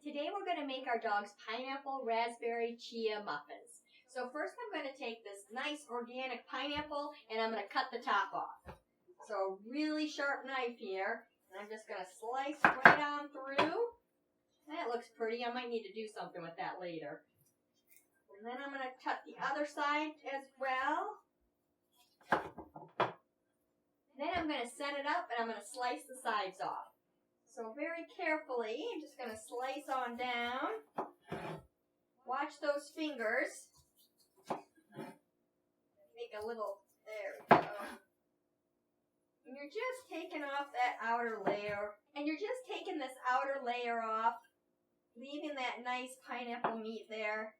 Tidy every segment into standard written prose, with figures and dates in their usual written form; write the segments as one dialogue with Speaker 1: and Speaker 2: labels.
Speaker 1: Today we're going to make our dog's pineapple raspberry chia muffins. So first I'm going to take this nice organic pineapple and I'm going to cut the top off. So really sharp knife here, and I'm just going to slice right on through. That looks pretty. I might need to do something with that later. And then I'm going to cut the other side as well. Then I'm going to set it up and I'm going to slice the sides off. So very carefully, I'm just going to slice on down. Watch those fingers. Make a little, there we go. And you're just taking off that outer layer. And you're just taking this outer layer off, leaving that nice pineapple meat there.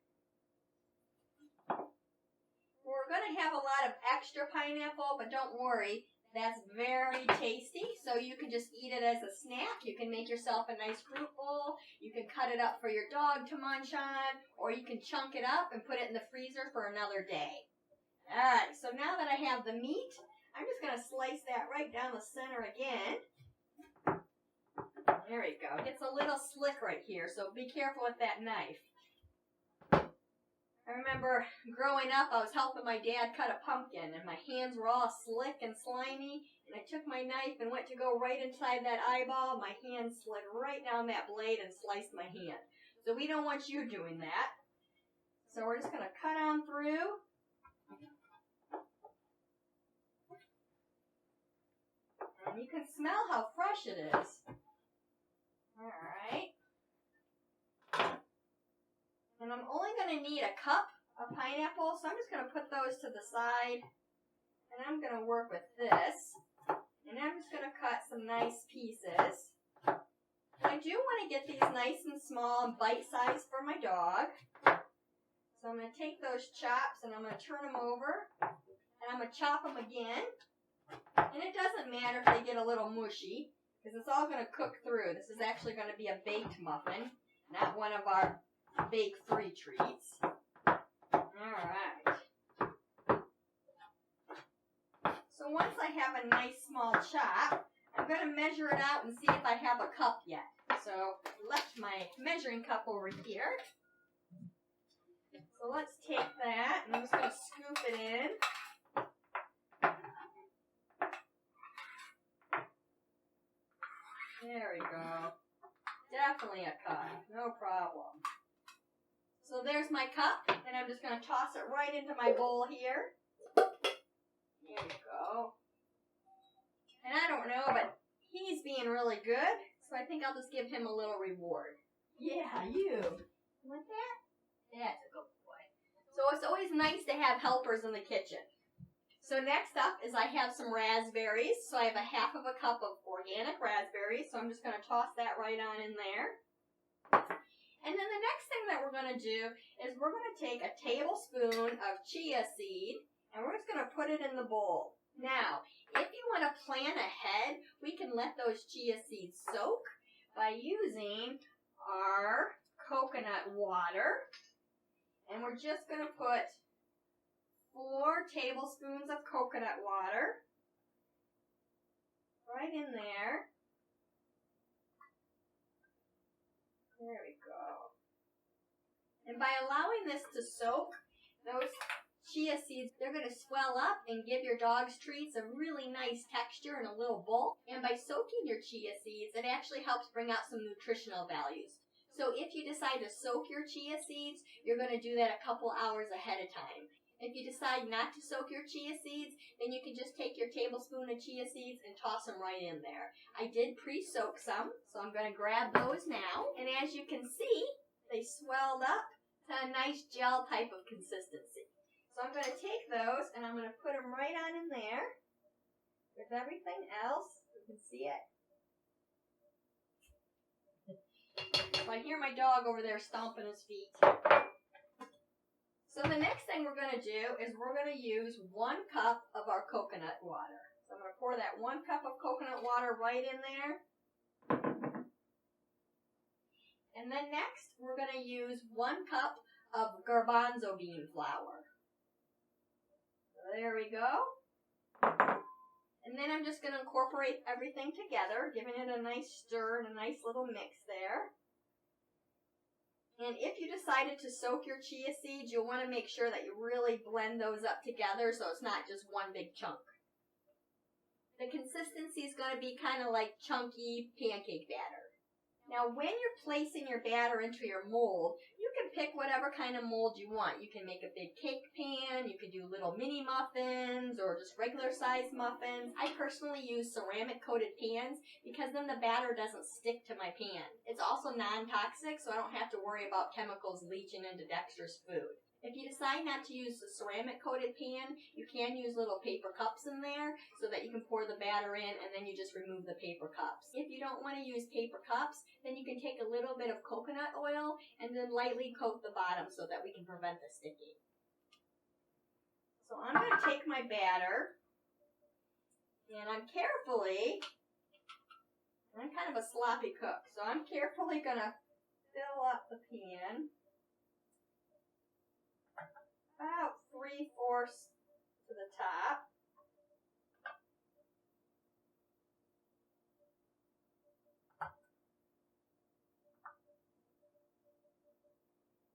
Speaker 1: We're going to have a lot of extra pineapple, but don't worry. That's very tasty, so you can just eat it as a snack. You can make yourself a nice fruit bowl. You can cut it up for your dog to munch on, or you can chunk it up and put it in the freezer for another day. Alright, so now that I have the meat, I'm just going to slice that right down the center again. There we go. It gets a little slick right here, so be careful with that knife. I remember growing up, I was helping my dad cut a pumpkin, and my hands were all slick and slimy, and I took my knife and went to go right inside that eyeball. My hand slid right down that blade and sliced my hand. So we don't want you doing that. So we're just going to cut on through. And you can smell how fresh it is. Alright. And I'm only going to need a cup of pineapple, so I'm just going to put those to the side. And I'm going to work with this. And I'm just going to cut some nice pieces. I do want to get these nice and small and bite-sized for my dog. So I'm going to take those chops and I'm going to turn them over. And I'm going to chop them again. And it doesn't matter if they get a little mushy, because it's all going to cook through. This is actually going to be a baked muffin, not one of our bake-free treats. Alright. So once I have a nice small chop, I'm going to measure it out and see if I have a cup yet. So I left my measuring cup over here. So let's take that, and I'm just going to scoop it in. There we go. Definitely a cup. No problem. So there's my cup, and I'm just going to toss it right into my bowl here. There we go. And I don't know, but he's being really good, so I think I'll just give him a little reward. Yeah, you. Want that? That's a good boy. So it's always nice to have helpers in the kitchen. So next up is I have some raspberries. So I have a half of a cup of organic raspberries, so I'm just going to toss that right on in there. And then the next thing that we're going to do is we're going to take a tablespoon of chia seed, and we're just going to put it in the bowl. Now, if you want to plan ahead, we can let those chia seeds soak by using our coconut water. And we're just going to put 4 tablespoons of coconut water right in there. There we go. And by allowing this to soak, those chia seeds, they're going to swell up and give your dog's treats a really nice texture and a little bulk. And by soaking your chia seeds, it actually helps bring out some nutritional values. So if you decide to soak your chia seeds, you're going to do that a couple hours ahead of time. If you decide not to soak your chia seeds, then you can just take your tablespoon of chia seeds and toss them right in there. I did pre-soak some, so I'm going to grab those now. And as you can see, they swelled up to a nice gel type of consistency. So I'm going to take those and I'm going to put them right on in there with everything else. You can see it. So I hear my dog over there stomping his feet. So the next thing we're going to do is we're going to use 1 cup of our coconut water. So I'm going to pour that 1 cup of coconut water right in there. And then next, we're going to use 1 cup of garbanzo bean flour. So there we go. And then I'm just going to incorporate everything together, giving it a nice stir and a nice little mix there. And if you decided to soak your chia seeds, you'll want to make sure that you really blend those up together so it's not just one big chunk. The consistency is going to be kind of like chunky pancake batter. Now, when you're placing your batter into your mold, you can pick whatever kind of mold you want. You can make a big cake pan, you can do little mini muffins, or just regular sized muffins. I personally use ceramic coated pans because then the batter doesn't stick to my pan. It's also non-toxic, so I don't have to worry about chemicals leaching into Dexter's food. If you decide not to use the ceramic coated pan, you can use little paper cups in there so that you can pour the batter in and then you just remove the paper cups. If you don't want to use paper cups, then you can take a little bit of coconut oil and then lightly coat the bottom so that we can prevent the sticking. So I'm going to take my batter and I'm kind of a sloppy cook, so I'm carefully going to fill up the pan. About 3/4 to the top.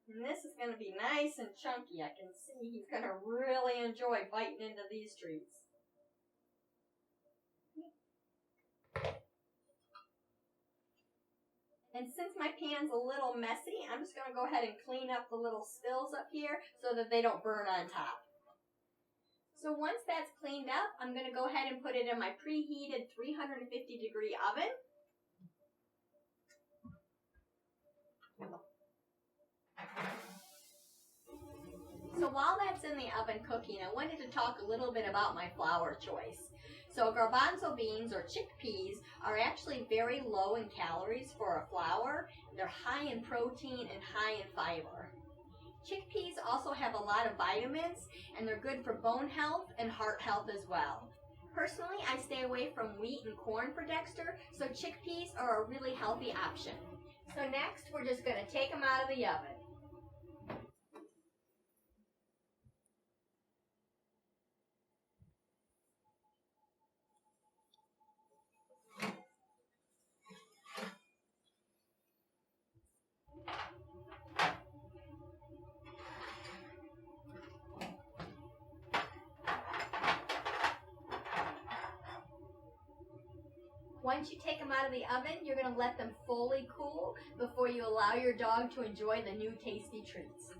Speaker 1: And this is going to be nice and chunky. I can see he's going to really enjoy biting into these treats. And since my pan's a little messy, I'm just going to go ahead and clean up the little spills up here so that they don't burn on top. So once that's cleaned up, I'm going to go ahead and put it in my preheated 350-degree oven. So while that's in the oven cooking, I wanted to talk a little bit about my flour choice. So garbanzo beans or chickpeas are actually very low in calories for a flour. They're high in protein and high in fiber. Chickpeas also have a lot of vitamins and they're good for bone health and heart health as well. Personally, I stay away from wheat and corn for Dexter, so chickpeas are a really healthy option. So next, we're just going to take them out of the oven. Once you take them out of the oven, you're going to let them fully cool before you allow your dog to enjoy the new tasty treats.